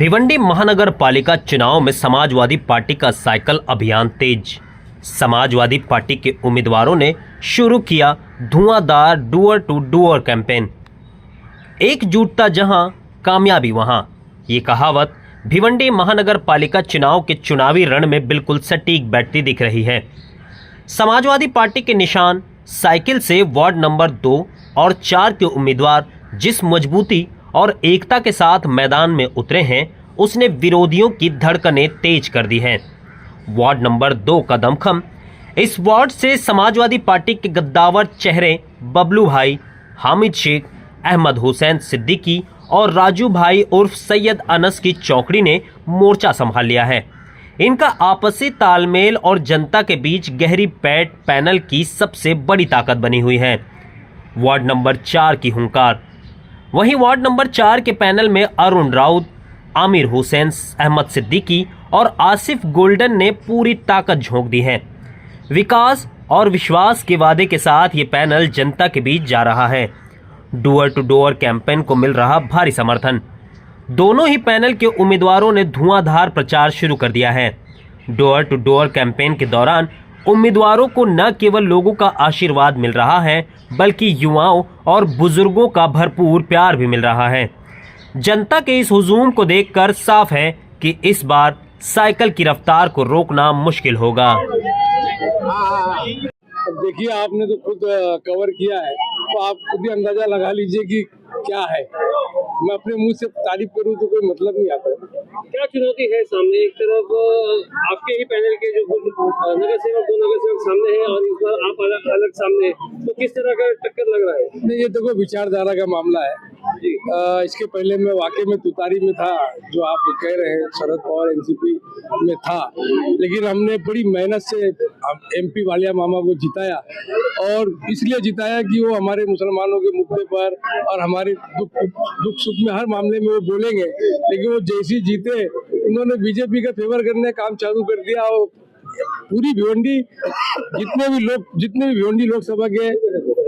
भिवंडी महानगर पालिका चुनाव में समाजवादी पार्टी का साइकिल अभियान तेज। समाजवादी पार्टी के उम्मीदवारों ने शुरू किया धुआंधार डूअर टू डूअर कैंपेन। एकजुटता जहां, कामयाबी वहां। ये कहावत भिवंडी महानगर पालिका चुनाव के चुनावी रण में बिल्कुल सटीक बैठती दिख रही है। समाजवादी पार्टी के निशान साइकिल से वार्ड नंबर 2 और 4 के उम्मीदवार जिस मजबूती और एकता के साथ मैदान में उतरे हैं, उसने विरोधियों की धड़कनें तेज कर दी हैं। वार्ड नंबर 2 का दमखम। इस वार्ड से समाजवादी पार्टी के गद्दावर चेहरे बबलू भाई, हामिद शेख, अहमद हुसैन सिद्दीकी और राजू भाई उर्फ सैयद अनस की चौकड़ी ने मोर्चा संभाल लिया है। इनका आपसी तालमेल और जनता के बीच गहरी पैठ पैनल की सबसे बड़ी ताकत बनी हुई है। वार्ड नंबर 4 की हुंकार। वहीं वार्ड नंबर 4 के पैनल में अरुण राउत, आमिर हुसैन, अहमद सिद्दीकी और आसिफ गोल्डन ने पूरी ताकत झोंक दी है। विकास और विश्वास के वादे के साथ ये पैनल जनता के बीच जा रहा है। डोर टू डोर कैंपेन को मिल रहा भारी समर्थन। दोनों ही पैनल के उम्मीदवारों ने धुआंधार प्रचार शुरू कर दिया है। डोर टू डोर कैंपेन के दौरान उम्मीदवारों को न केवल लोगों का आशीर्वाद मिल रहा है, बल्कि युवाओं और बुजुर्गों का भरपूर प्यार भी मिल रहा है। जनता के इस हुजूम को देखकर साफ है कि इस बार साइकिल की रफ्तार को रोकना मुश्किल होगा। अब देखिए, आपने तो खुद कवर किया है, तो आप खुद ही अंदाजा लगा लीजिए कि क्या है। मैं अपने मुंह से तारीफ करूं तो कोई मतलब नहीं आता। क्या चुनौती है सामने? एक तरफ आपके ही पैनल के जो नगर सेवक, 2 नगर सेवक सामने हैं और इस बार आप अलग सामने हैं, तो किस तरह का टक्कर लग रहा है? नहीं, ये देखो विचारधारा का मामला है जी। इसके पहले मैं वाकई में तुतारी में था, जो आप कह रहे हैं, शरद पवार एनसीपी में था, लेकिन हमने बड़ी मेहनत से एमपी वालिया मामा को जिताया, और इसलिए जिताया कि वो हमारे मुसलमानों के मुद्दे पर और हमारे दुख सुख में हर मामले में वो बोलेंगे। लेकिन वो जैसी जीते, उन्होंने बीजेपी का फेवर करने का काम चालू कर दिया, और पूरी भिवंडी जितने भी भिवंडी लोकसभा के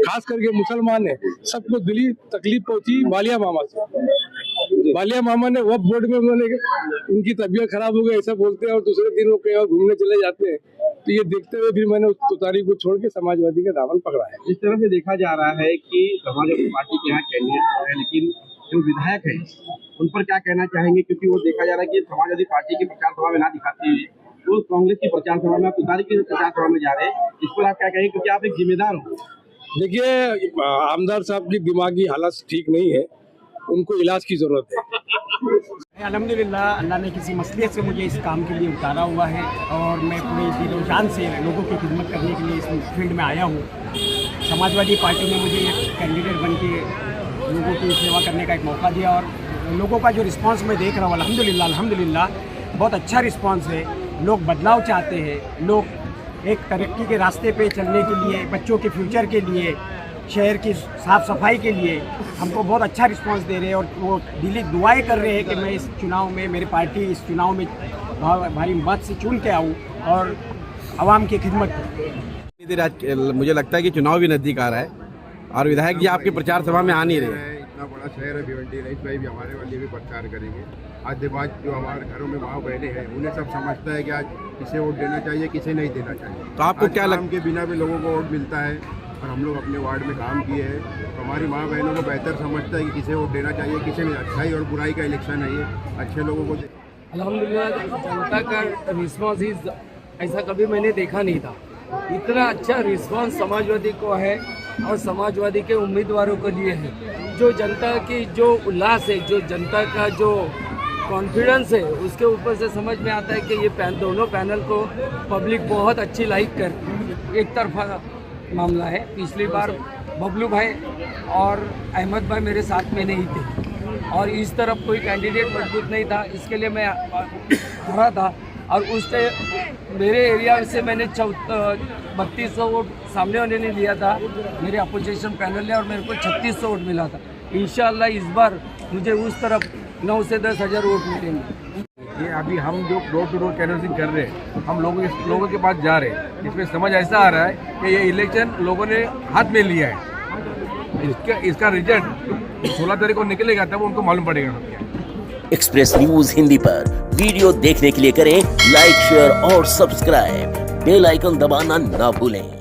खास करके मुसलमान है, सबको दिली तकलीफ पहुंची वालिया मामा से। वालिया मामा ने वक्फ बोर्ड में उनकी तबीयत खराब हो गई ऐसा बोलते हैं, और दूसरे दिन वो कहीं और घूमने चले जाते हैं। तो ये देखते हुए फिर मैंने उस तुतारी को छोड़ के समाजवादी का दामन पकड़ा है। इस तरह से देखा जा रहा है कि समाजवादी पार्टी के यहाँ कैंडिडेट है, लेकिन जो विधायक है उन पर क्या कहना चाहेंगे? क्योंकि वो देखा जा रहा है कि समाजवादी पार्टी की प्रचार सभा में ना दिखाते हुए वो कांग्रेस की प्रचार सभा में, तुतारी की प्रचार सभा में जा रहे हैं। इस पर आप क्या कहेंगे, क्योंकि आप एक जिम्मेदार हो? देखिए, आमदार साहब की दिमागी हालत ठीक नहीं है, उनको इलाज की जरूरत है। अल्हम्दुलिल्लाह, अल्लाह ने किसी मसलियत से मुझे इस काम के लिए उतारा हुआ है, और मैं पूरी दिलो जान से लोगों की खिदमत करने के लिए इस फील्ड में आया हूँ। समाजवादी पार्टी ने मुझे एक कैंडिडेट बन के लोगों की सेवा करने का एक मौका दिया, और लोगों का जो रिस्पांस मैं देख रहा हूँ, अल्हम्दुलिल्लाह बहुत अच्छा रिस्पांस है। लोग बदलाव चाहते हैं, लोग एक तरक्की के रास्ते पे चलने के लिए, बच्चों के फ्यूचर के लिए, शहर की साफ़ सफाई के लिए हमको बहुत अच्छा रिस्पांस दे रहे हैं, और वो दिली दुआएं कर रहे हैं कि मैं इस चुनाव में, मेरी पार्टी इस चुनाव में भारी मत से चुन के आऊँ और आवाम की खिदमत करूँ। मुझे लगता है कि चुनाव भी नज़दीक आ रहा है, और विधायक जी आपके प्रचार सभा में आ नहीं रहे। इतना बड़ा शहर है भिवंडी, रईस भाई भी हमारे वाले भी प्रचार करेंगे। आज बाद जो हमारे घरों में माँ बहनें हैं, उन्हें सब समझता है कि आज किसे वोट देना चाहिए, किसे नहीं देना चाहिए। तो आपको क्या काम के बिना भी लोगों को वोट मिलता है, और हम लोग अपने वार्ड में काम किए हैं, तो हमारी माँ बहनों को बेहतर समझता है कि किसे वोट देना चाहिए, किसे नहीं। अच्छाई और बुराई का इलेक्शन है ये, अच्छे लोगों को अल्हम्दुलिल्लाह जनता का रिस्पॉन्स ऐसा कभी मैंने देखा नहीं था। इतना अच्छा रिस्पॉन्स समाजवादी को है और समाजवादी के उम्मीदवारों के लिए है। जो जनता की जो उल्लास है, जो जनता का जो कॉन्फिडेंस है, उसके ऊपर से समझ में आता है कि ये दोनों पैनल को पब्लिक बहुत अच्छी लाइक कर। एक तरफा मामला है, पिछली बार बबलू भाई और अहमद भाई मेरे साथ में नहीं थे, और इस तरफ कोई कैंडिडेट मजबूत नहीं था, इसके लिए मैं खड़ा था, और उससे मेरे एरिया से मैंने 3200 वोट सामने वाले ने लिया था, मेरे अपोजिशन पैनल ने, और मेरे को 3600 वोट मिला था। इंशाल्लाह इस बार मुझे उस तरफ 9 से 10 हज़ार वोट मिलेंगे। ये अभी हम जो डोर टू डोर कैनवसिंग कर रहे हैं, हम लोगों के पास जा रहे हैं। इसमें समझ ऐसा आ रहा है कि ये इलेक्शन लोगों ने हाथ में लिया है। इसका रिजल्ट 16 तारीख को निकलेगा, तब उनको मालूम पड़ेगा। एक्सप्रेस न्यूज हिंदी पर वीडियो देखने के लिए करें लाइक, शेयर और सब्सक्राइब। बेल आइकन दबाना ना भूलें।